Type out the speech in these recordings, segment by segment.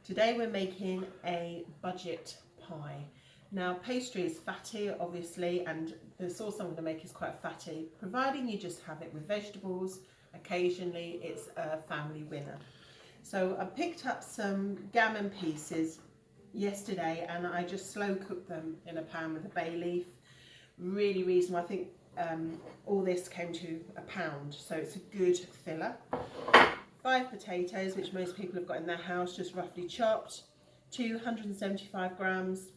Today we're making a budget pie. Now pastry is fatty obviously, and the sauce I'm going to make is quite fatty, providing you just have it with vegetables. Occasionally it's a family winner. So I picked up some gammon pieces yesterday and I just slow cooked them in a pan with a bay leaf. Really reasonable. I think all this came to £1, so it's a good filler. 5 potatoes, which most people have got in their house, just roughly chopped. 275 grams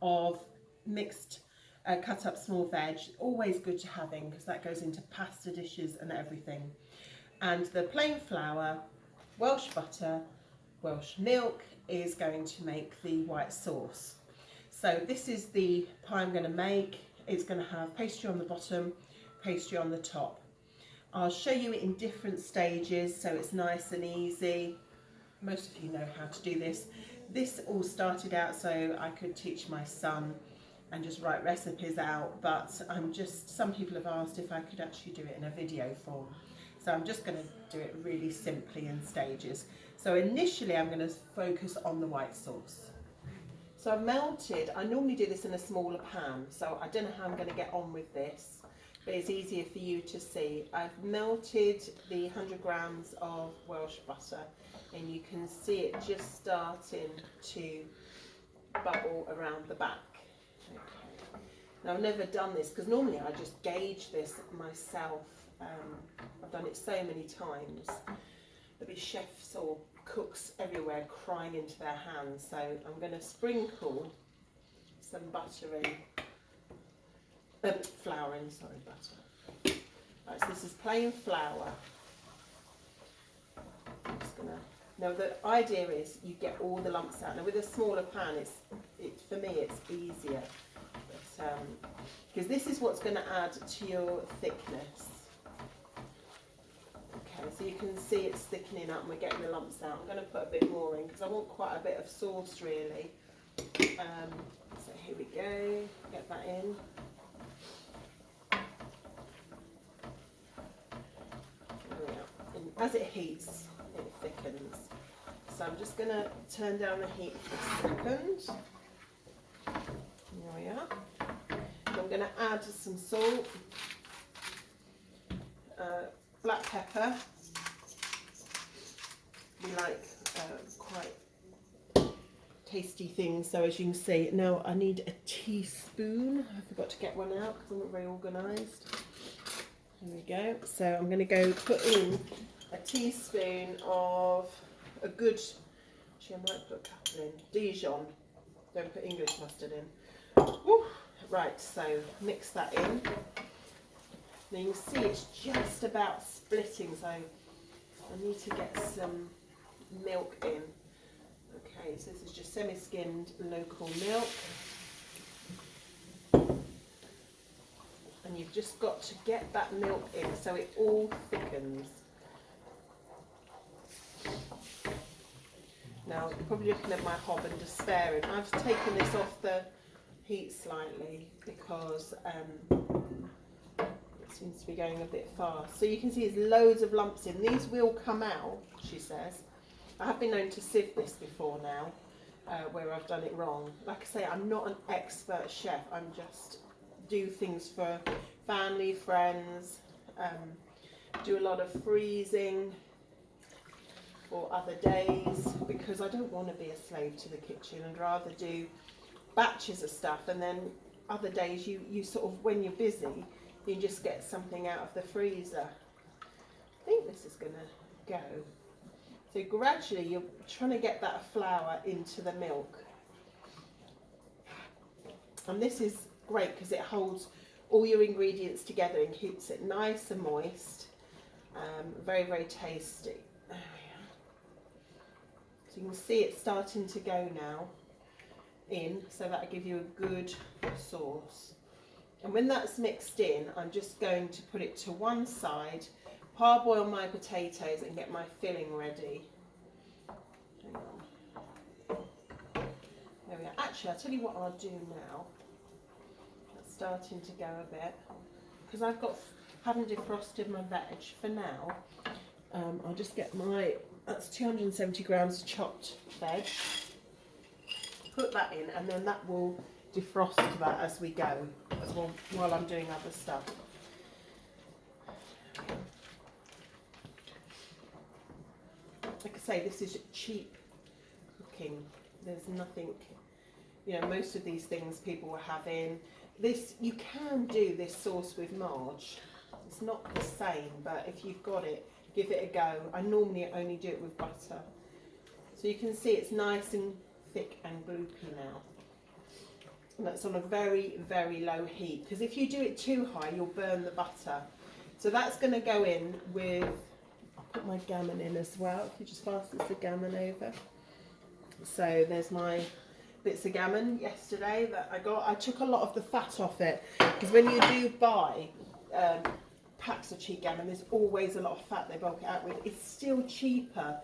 of mixed cut up small veg, always good to have in because that goes into pasta dishes and everything. And the plain flour, Welsh butter, Welsh milk is going to make the white sauce. So this is the pie I'm going to make. It's going to have pastry on the bottom, pastry on the top. I'll show you it in different stages so it's nice and easy. Most of you know how to do this. This all started out so I could teach my son and just write recipes out, but some people have asked if I could actually do it in a video form. So I'm just going to do it really simply in stages. So initially I'm going to focus on the white sauce. So I've melted, I normally do this in a smaller pan, so I don't know how I'm going to get on with this, but it's easier for you to see. I've melted the 100 grams of Welsh butter and you can see it just starting to bubble around the back. Okay. Now I've never done this because normally I just gauge this myself. I've done it so many times. There'll be chefs or cooks everywhere crying into their hands, so I'm going to sprinkle some butter in, flour in, sorry, butter. Right, so this is plain flour. I'm just gonna. Now the idea is you get all the lumps out. Now with a smaller pan, for me it's easier, because this is what's going to add to your thickness. Okay, so you can see it's thickening up and we're getting the lumps out. I'm going to put a bit more in because I want quite a bit of sauce really. So here we go, get that in. There we are. And as it heats, it thickens. So I'm just going to turn down the heat for a second. There we are. And I'm going to add some salt. Black pepper. We like quite tasty things, so as you can see, now I need a teaspoon. I forgot to get one out because I'm not very organised. Here we go. So I'm going to go put in a teaspoon of a good, actually I might put a couple in, Dijon. Don't put English mustard in. Woo. Right, so mix that in. Now you can see it's just about splitting, so I need to get some milk in. Okay, so this is just semi-skimmed local milk. And you've just got to get that milk in so it all thickens. Now you're probably looking at my hob and despairing. I've taken this off the heat slightly because seems to be going a bit fast. So you can see there's loads of lumps in. These will come out, she says. I have been known to sieve this before now, where I've done it wrong. Like I say, I'm not an expert chef. I'm just do things for family, friends, do a lot of freezing for other days because I don't want to be a slave to the kitchen. I'd rather do batches of stuff, and then other days you sort of, when you're busy, you just get something out of the freezer. I think this is going to go. So gradually you're trying to get that flour into the milk. And this is great because it holds all your ingredients together and keeps it nice and moist. Very, very tasty. There we are. So you can see it starting to go now in, so that'll give you a good sauce. And when that's mixed in, I'm just going to put it to one side, parboil my potatoes and get my filling ready. Hang on. There we are. Actually, I'll tell you what I'll do now. It's starting to go a bit. Because haven't defrosted my veg for now, I'll just get my That's 270 grams of chopped veg. Put that in, and then that will defrost that as we go, as well, while I'm doing other stuff. Like I say, this is cheap cooking. There's nothing, you know, most of these things people were having. This, you can do this sauce with marge. It's not the same, but if you've got it, give it a go. I normally only do it with butter. So you can see it's nice and thick and gloopy now. And that's on a very, very low heat, because if you do it too high, you'll burn the butter. So that's going to go in with, I'll put my gammon in as well. If you just pass the gammon over. So there's my bits of gammon yesterday that I got. I took a lot of the fat off it, because when you do buy packs of cheap gammon, there's always a lot of fat they bulk it out with. It's still cheaper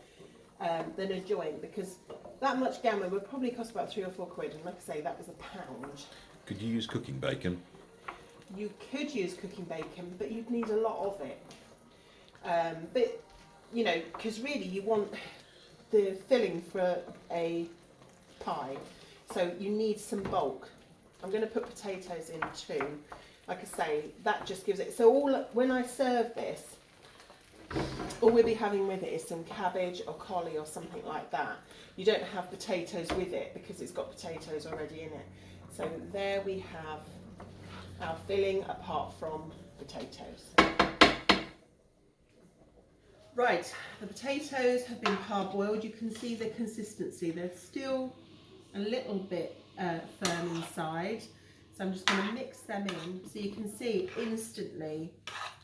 than a joint, because that much gammon would probably cost about £3 or £4, and like I say, that was £1. Could you use cooking bacon? You could use cooking bacon, but you'd need a lot of it. But you know, because really you want the filling for a pie, so you need some bulk. I'm going to put potatoes in too. Like I say, that just gives it. So when I serve this, all we'll be having with it is some cabbage or collie or something like that. You don't have potatoes with it because it's got potatoes already in it. So there we have our filling apart from potatoes. Right, the potatoes have been parboiled. You can see the consistency. They're still a little bit firm inside. So I'm just going to mix them in. So you can see instantly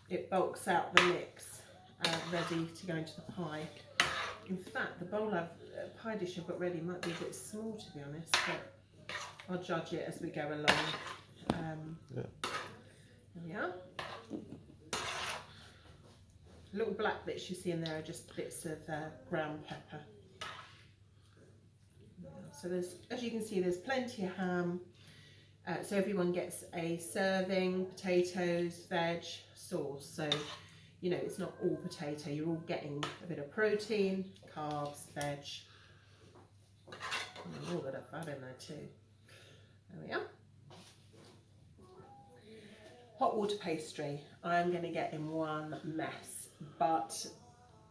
it bulks out the mix, ready to go into the pie. In fact, the pie dish I've got ready might be a bit small, to be honest, but I'll judge it as we go along. Yeah. There we are. Little black bits you see in there are just bits of ground pepper. So there's, as you can see, there's plenty of ham. So everyone gets a serving, potatoes, veg, sauce. So, you know, it's not all potato. You're all getting a bit of protein, carbs, veg. And a little bit of fat in there too. There we are. Hot water pastry. I'm going to get in one mess, but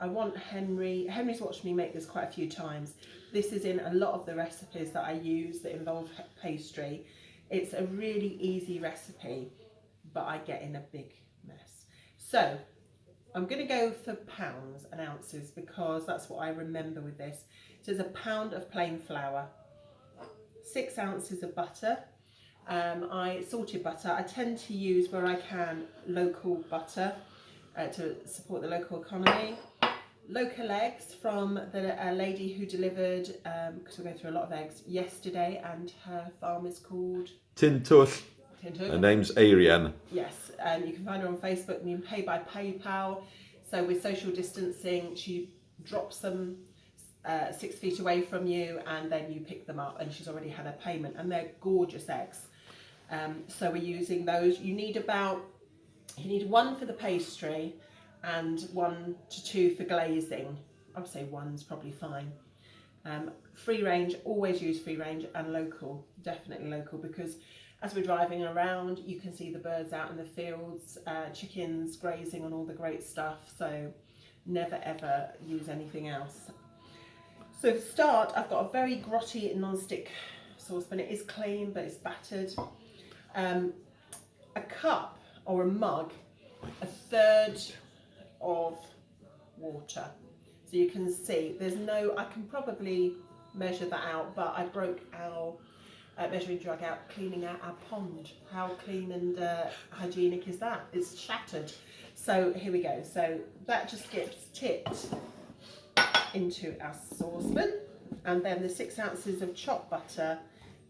I want Henry's watched me make this quite a few times. This is in a lot of the recipes that I use that involve pastry. It's a really easy recipe, but I get in a big mess. So I'm going to go for pounds and ounces because that's what I remember with this. So there's a pound of plain flour, 6 ounces of butter. Salted butter. I tend to use, where I can, local butter to support the local economy. Local eggs from a lady who delivered, because we're going through a lot of eggs, yesterday, and her farm is called Tintush. Her name's Ariane. Yes, and you can find her on Facebook, and you can pay by PayPal. So with social distancing, she drops them 6 feet away from you, and then you pick them up, and she's already had a payment, and they're gorgeous eggs. So we're using those. You need 1 for the pastry and 1 to 2 for glazing. I would say 1's probably fine. Free range, always use free range, and local, definitely local, because as we're driving around you can see the birds out in the fields, chickens grazing on all the great stuff, so never ever use anything else. So to start, I've got a very grotty non-stick saucepan. It is clean but it's battered. A cup or a mug, 1/3 of water. So you can see there's no, I can probably measure that out, but I broke our measuring jug out cleaning out our pond. How clean and hygienic is that? It's shattered. So here we go. So that just gets tipped into our saucepan, and then the 6 ounces of chopped butter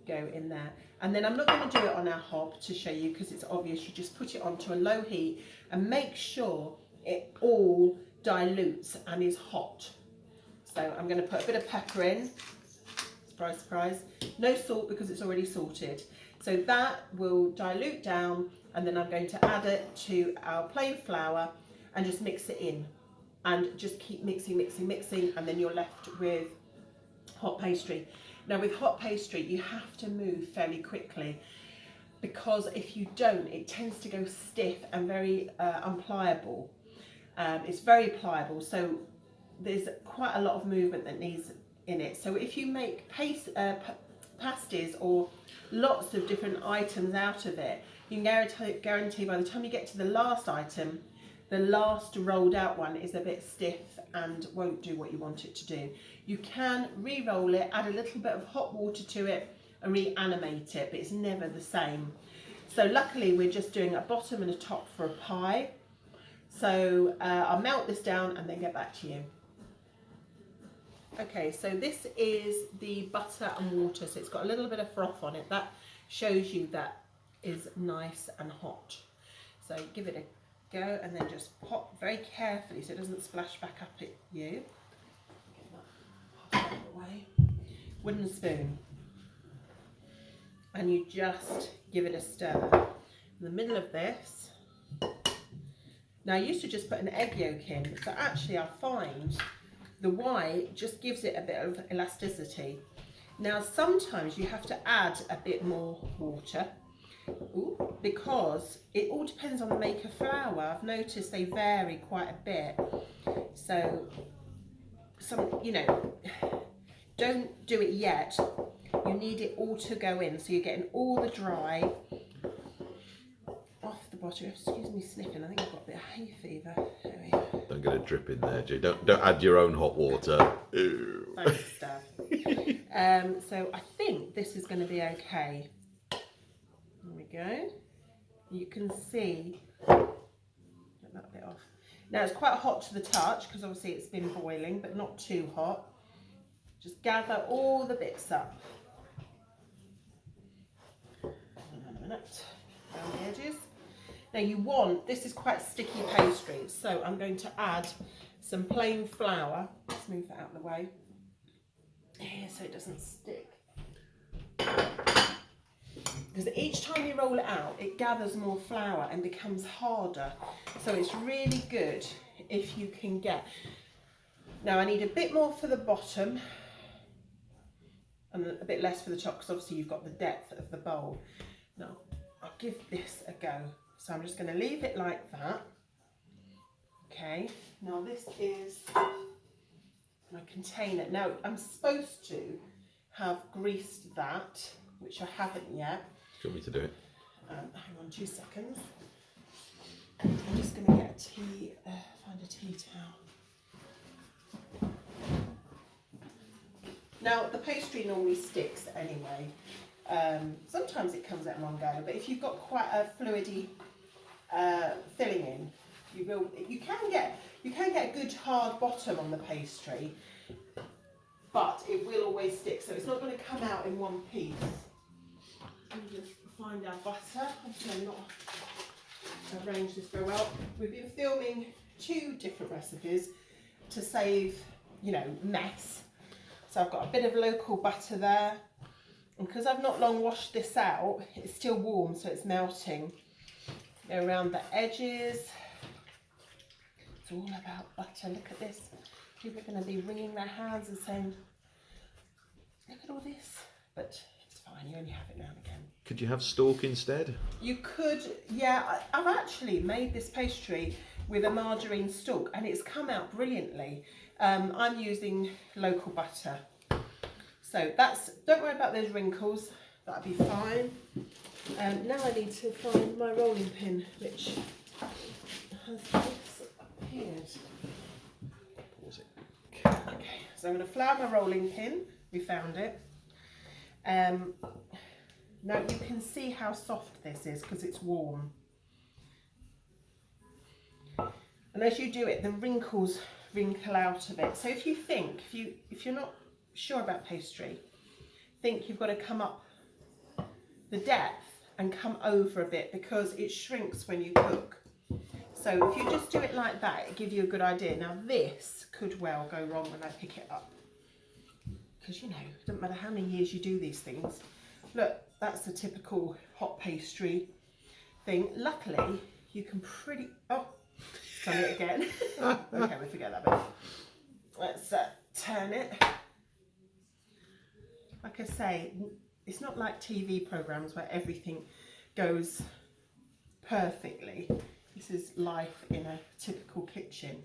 go in there. And then I'm not going to do it on our hob to show you because it's obvious. You just put it onto a low heat and make sure it all dilutes and is hot. So I'm going to put a bit of pepper in. Surprise, surprise. No salt because it's already salted. So that will dilute down, and then I'm going to add it to our plain flour and just mix it in. and just keep mixing, mixing, mixing, and then you're left with hot pastry. Now with hot pastry, you have to move fairly quickly, because if you don't, it tends to go stiff and very unpliable. It's very pliable, so there's quite a lot of movement that needs in it. So if you make pasties or lots of different items out of it, you can guarantee by the time you get to the last item, the last rolled out one is a bit stiff and won't do what you want it to do. You can re-roll it, add a little bit of hot water to it and reanimate it, but it's never the same. So luckily we're just doing a bottom and a top for a pie. So I'll melt this down and then get back to you. Okay, so this is the butter and water, so it's got a little bit of froth on it. That shows you that is nice and hot. So give it a go and then just pop very carefully so it doesn't splash back up at you. Get that out of the way. Wooden spoon. And you just give it a stir. In the middle of this, now I used to just put an egg yolk in, but actually I find the white just gives it a bit of elasticity. Now sometimes you have to add a bit more water, because it all depends on the make of flour. I've noticed they vary quite a bit. So don't do it yet. You need it all to go in, so you're getting all the dry off the bottom. Excuse me sniffing, I think I've got a bit of hay fever. There we go. Don't get a drip in there, G. Don't add your own hot water. Ew. Thanks, Steph. So I think this is going to be okay. There we go. You can see, get that bit off. Now it's quite hot to the touch because obviously it's been boiling, but not too hot. Just gather all the bits up. Hang on a minute. Around the edges. Now this is quite sticky pastry, so I'm going to add some plain flour. Let's move that out of the way. Here, so it doesn't stick. Because each time you roll it out, it gathers more flour and becomes harder. So it's really good if you can get... Now I need a bit more for the bottom and a bit less for the top, because obviously you've got the depth of the bowl. Now I'll give this a go. So I'm just going to leave it like that. Okay, now this is my container. Now I'm supposed to have greased that, which I haven't yet. Do you want me to do it? Hang on 2 seconds. I'm just going to get find a tea towel. Now the pastry normally sticks anyway. Sometimes it comes out in one go, but if you've got quite a fluidy filling in, you can get a good hard bottom on the pastry, but it will always stick, so it's not going to come out in one piece. Let me just find our butter. Obviously I'm not arranged this very well. We've been filming 2 different recipes to save, mess. So I've got a bit of local butter there, and because I've not long washed this out, it's still warm, so it's melting. Go around the edges. It's all about butter. Look at this. People are going to be wringing their hands and saying, look at all this. But it's fine, you only have it now and again. Could you have stalk instead? You could, yeah. I've actually made this pastry with a margarine stalk and it's come out brilliantly. I'm using local butter. So don't worry about those wrinkles, that'll be fine. Now I need to find my rolling pin, which has disappeared. Pause it. Okay, so I'm going to flour my rolling pin. We found it. Now you can see how soft this is because it's warm. And as you do it, the wrinkles wrinkle out of it. So if you think, if you're not sure about pastry, think you've got to come up the depth and come over a bit because it shrinks when you cook. So if you just do it like that, it gives you a good idea. Now this could well go wrong when I pick it up. Because it doesn't matter how many years you do these things. Look, that's the typical hot pastry thing. Luckily, you can done it again. Okay, we forget that bit. Let's turn it. Like I say, it's not like TV programs where everything goes perfectly. This is life in a typical kitchen.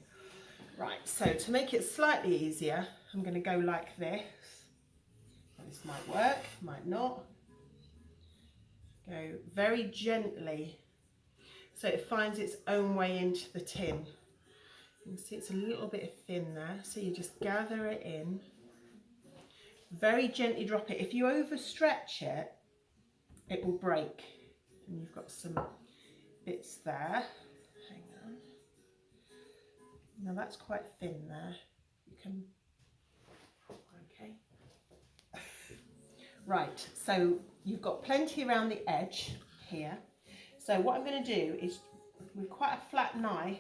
Right, so to make it slightly easier, I'm going to go like this. This might work, might not. Go very gently so it finds its own way into the tin. You can see it's a little bit thin there, so you just gather it in. Very gently drop it. If you overstretch it, it will break. And you've got some bits there. Hang on. Now that's quite thin there. You can, okay. Right, so you've got plenty around the edge here. So what I'm going to do is, with quite a flat knife,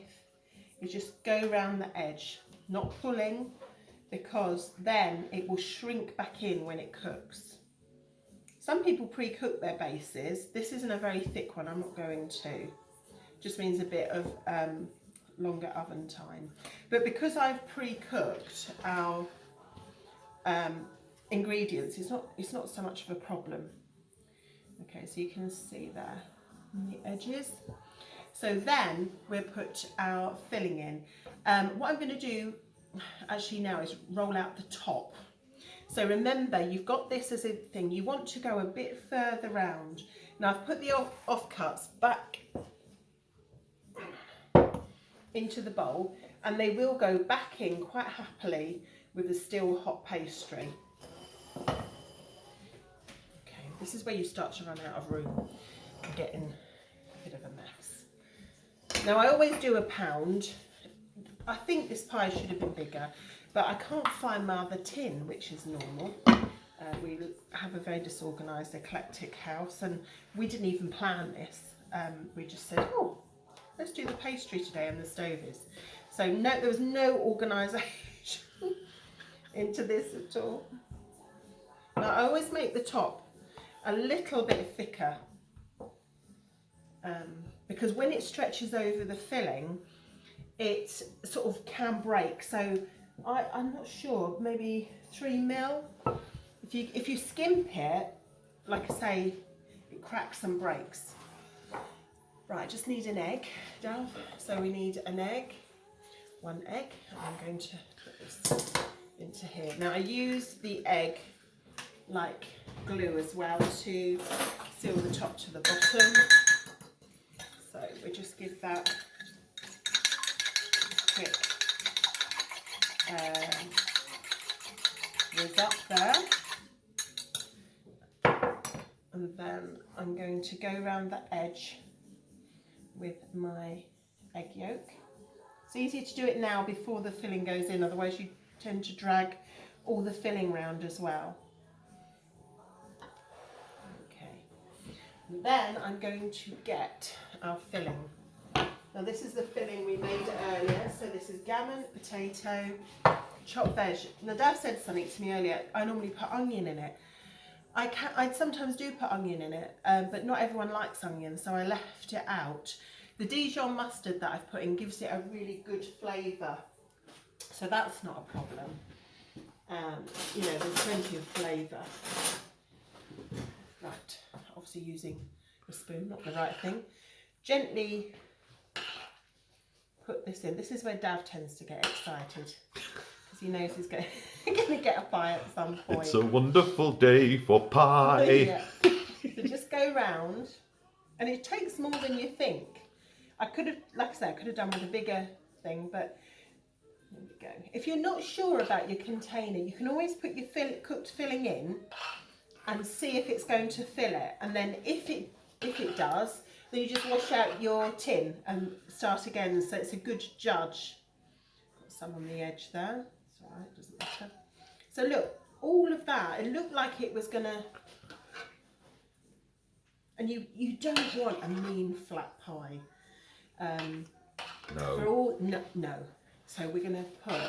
is just go around the edge, not pulling, because then it will shrink back in when it cooks. Some people pre-cook their bases. This isn't a very thick one, I'm not going to. Just means a bit of longer oven time. But because I've pre-cooked our ingredients, it's not so much of a problem. Okay, so you can see there on the edges. So then we'll put our filling in. What I'm going to do actually now is roll out the top. So remember, you've got this as a thing. You want to go a bit further round. Now I've put the offcuts back into the bowl, and they will go back in quite happily with the still hot pastry. Okay, this is where you start to run out of room and get in a bit of a mess. Now I always do a pound. I think this pie should have been bigger, but I can't find my other tin, which is normal. We have a very disorganised, eclectic house, and we didn't even plan this. We just said, oh, let's do the pastry today, and the stove is. So no, there was no organisation into this at all. Now I always make the top a little bit thicker, because when it stretches over the filling, it sort of can break. So I'm not sure, maybe 3 mil. If you skimp it, like I say, it cracks and breaks. Right, just need an egg, Dove. So we need an egg, 1 egg. I'm going to put this into here. Now I use the egg like glue as well to seal the top to the bottom. So we just give that a quick whiz up there. And then I'm going to go around the edge with my egg yolk. It's easier to do it now before the filling goes in, otherwise you tend to drag all the filling round as well. Okay, and then I'm going to get our filling. Now this is the filling we made earlier, so this is gammon, potato, chopped veg. Now Dad said something to me earlier, I normally put onion in it. I sometimes do put onion in it, but not everyone likes onion, so I left it out. The Dijon mustard that I've put in gives it a really good flavour, so that's not a problem. You know, there's plenty of flavour. Right, obviously using a spoon, not the right thing. Gently put this in. This is where Dav tends to get excited, because he knows he's going to get a pie at some point. It's a wonderful day for pie. Yeah. So just go round, and it takes more than you think. I could have, like I said, I could have done with a bigger thing, but there we go. If you're not sure about your container, you can always put your cooked filling in and see if it's going to fill it, and then if it does, then you just wash out your tin and start again. So it's a good judge. Got some on the edge there. It's all right, doesn't matter. So look, all of that, it looked like it was gonna, and you don't want a mean flat pie. No. No. So we're gonna put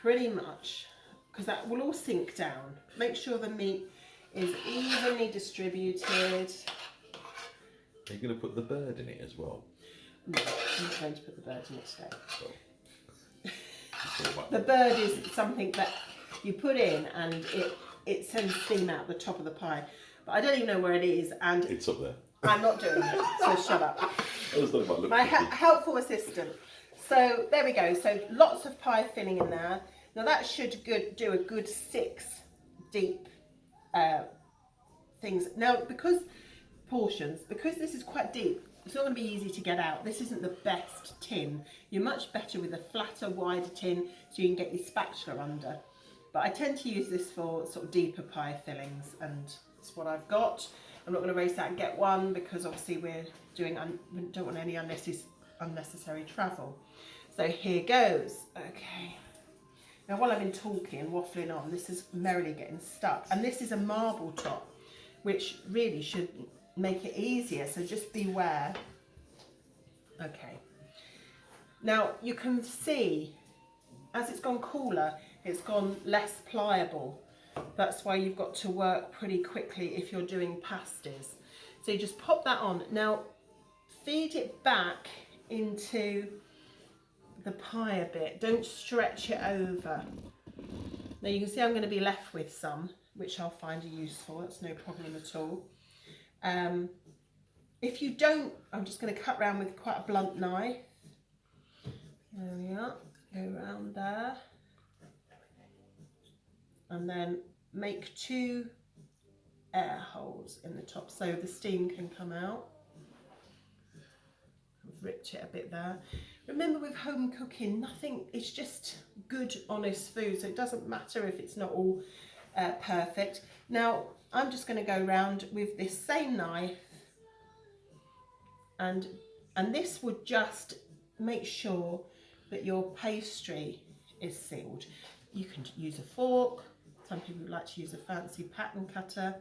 pretty much, because that will all sink down. Make sure the meat is evenly distributed. Are you going to put the bird in it as well? No. I'm just going to put the bird in it today. The bird is something that you put in and it sends steam out the top of the pie. But I don't even know where it is, and It's up there. I'm not doing it, so shut up. My helpful assistant. So there we go. So lots of pie filling in there. Now that should do a good 6 deep things. Now because this is quite deep, it's not going to be easy to get out. This isn't the best tin. You're much better with a flatter, wider tin so you can get your spatula under. But I tend to use this for sort of deeper pie fillings, and it's what I've got. I'm not going to race out and get one because obviously we don't want any unnecessary travel. So here goes. Okay. Now while I've been talking, waffling on, this is merrily getting stuck. And this is a marble top, which really should make it easier. So just beware. Okay. Now you can see, as it's gone cooler, it's gone less pliable. That's why you've got to work pretty quickly if you're doing pasties. So you just pop that on. Now feed it back into the pie a bit. Don't stretch it over. Now you can see I'm going to be left with some, which I'll find useful. That's no problem at all. If you don't, I'm just going to cut round with quite a blunt knife. There we are. Go round there. And then make 2 air holes in the top so the steam can come out. I've ripped it a bit there. Remember with home cooking, nothing, it's just good, honest food, so it doesn't matter if it's not all perfect. Now, I'm just going to go round with this same knife, and this would just make sure that your pastry is sealed. You can use a fork. Some people like to use a fancy pattern cutter.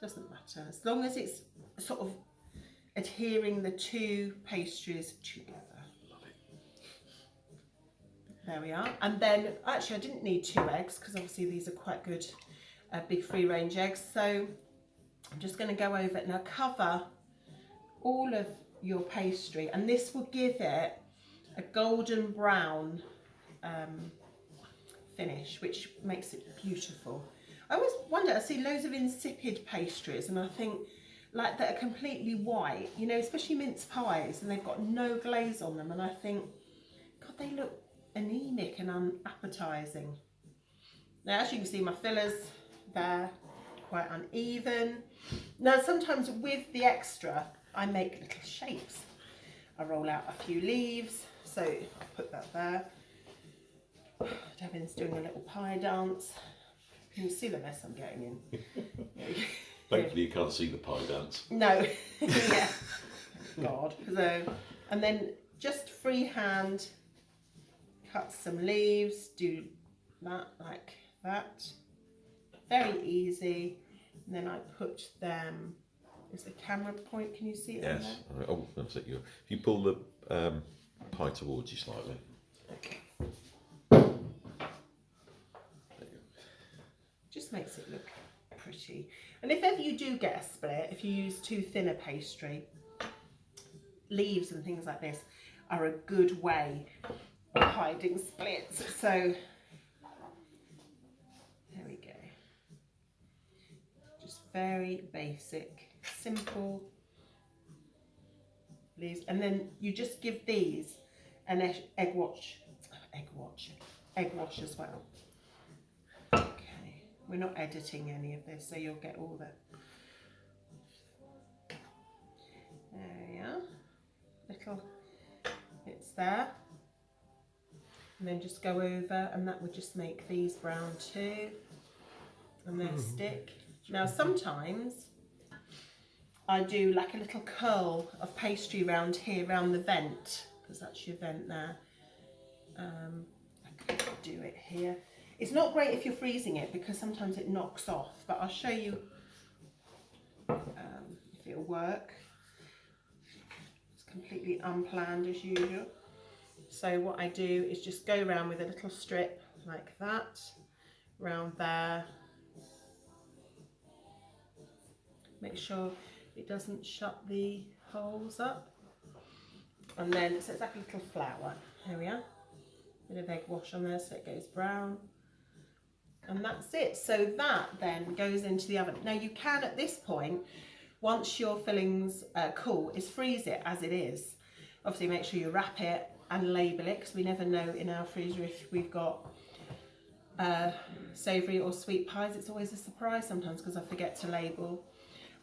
Doesn't matter, as long as it's sort of adhering the 2 pastries together. There we are. And then, actually I didn't need 2 eggs because obviously these are quite good big free range eggs. So I'm just going to go over it. Now cover all of your pastry, and this will give it a golden brown finish, which makes it beautiful. I always wonder, I see loads of insipid pastries and I think like that are completely white, you know, especially mince pies, and they've got no glaze on them, and I think, God, they look anemic and unappetising. Now as you can see, my fillers, they're quite uneven. Now sometimes with the extra I make little shapes. I roll out a few leaves, so I'll put that there. Devin's doing a little pie dance. Can you see the mess I'm getting in? Thankfully you can't see the pie dance. No. Yeah. God. So, and then just freehand cut some leaves, do that like that. Very easy. And then I put them, is the camera point, can you see it? Yes. Oh, that's it. If you pull the pie towards you slightly. Okay. Just makes it look pretty. And if ever you do get a split, if you use too thin a pastry, leaves and things like this are a good way of hiding splits. So there we go. Just very basic, simple leaves, and then you just give these an egg wash as well. Okay, we're not editing any of this, so you'll get all the. There we are, little bits there, and then just go over, and that would just make these brown too, and then stick. Now sometimes I do like a little curl of pastry round here, round the vent, because that's your vent there. I could do it here. It's not great if you're freezing it because sometimes it knocks off, but I'll show you if it'll work. It's completely unplanned as usual. So what I do is just go around with a little strip like that, round there. Make sure it doesn't shut the holes up. And then, so it's like a little flower. There we are. Bit of egg wash on there so it goes brown. And that's it. So that then goes into the oven. Now you can, at this point, once your fillings cool, is freeze it as it is. Obviously make sure you wrap it and label it, because we never know in our freezer if we've got savoury or sweet pies. It's always a surprise sometimes because I forget to label.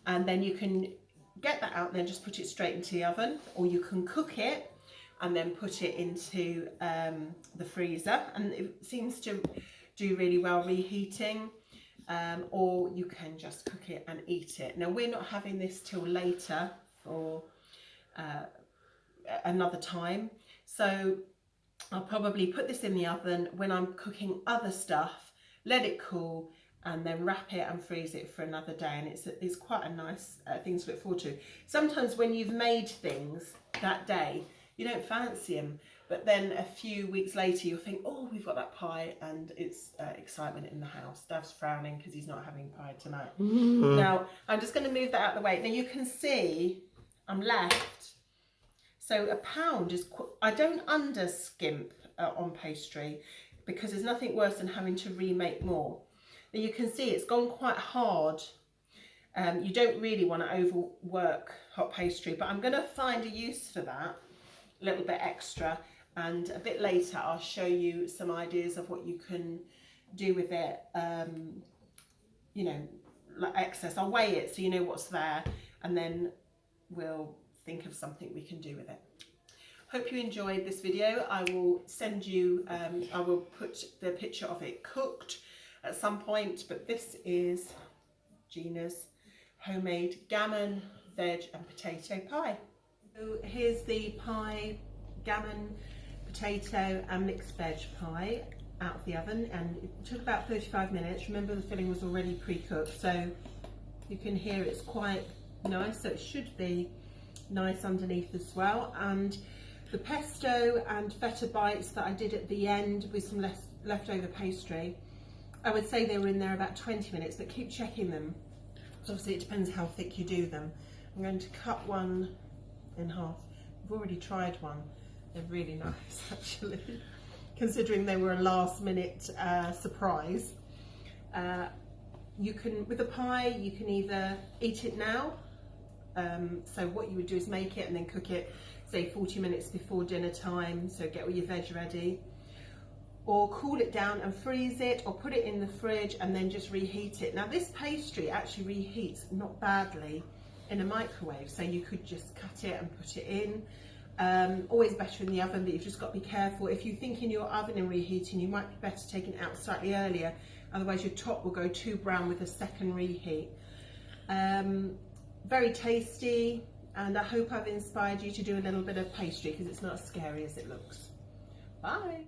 And then you can get that out and then just put it straight into the oven, or you can cook it and then put it into the freezer, and it seems to do really well reheating, or you can just cook it and eat it. Now we're not having this till later for another time, so I'll probably put this in the oven when I'm cooking other stuff, let it cool, and then wrap it and freeze it for another day. And it's quite a nice thing to look forward to. Sometimes when you've made things that day, you don't fancy them, but then a few weeks later you'll think, oh, we've got that pie, and it's excitement in the house. Dav's frowning because he's not having pie tonight. Now I'm just going to move that out of the way. Now you can see I'm left. So a pound is, I don't under skimp on pastry, because there's nothing worse than having to remake more. Now you can see it's gone quite hard. You don't really want to overwork hot pastry, but I'm going to find a use for that, a little bit extra, and a bit later I'll show you some ideas of what you can do with it. You know, like excess, I'll weigh it so you know what's there, and then we'll think of something we can do with it. Hope you enjoyed this video. I will send you, I will put the picture of it cooked at some point, but this is Gina's homemade gammon, veg and potato pie. So here's the pie, gammon, potato and mixed veg pie out of the oven, and it took about 35 minutes. Remember, the filling was already pre-cooked, so you can hear it's quite nice, so it should be nice underneath as well. And the pesto and feta bites that I did at the end with some leftover pastry, I would say they were in there about 20 minutes, but keep checking them. So obviously it depends how thick you do them. I'm going to cut one in half. I've already tried one. They're really nice actually, considering they were a last minute surprise. You can, with a pie, you can either eat it now. So what you would do is make it and then cook it, say 40 minutes before dinner time, so get all your veg ready. Or cool it down and freeze it, or put it in the fridge and then just reheat it. Now this pastry actually reheats not badly in a microwave, so you could just cut it and put it in. Always better in the oven, but you've just got to be careful. If you think in your oven and reheating, you might be better taking it out slightly earlier, otherwise your top will go too brown with a second reheat. Very tasty, and I hope I've inspired you to do a little bit of pastry, because it's not as scary as it looks. Bye!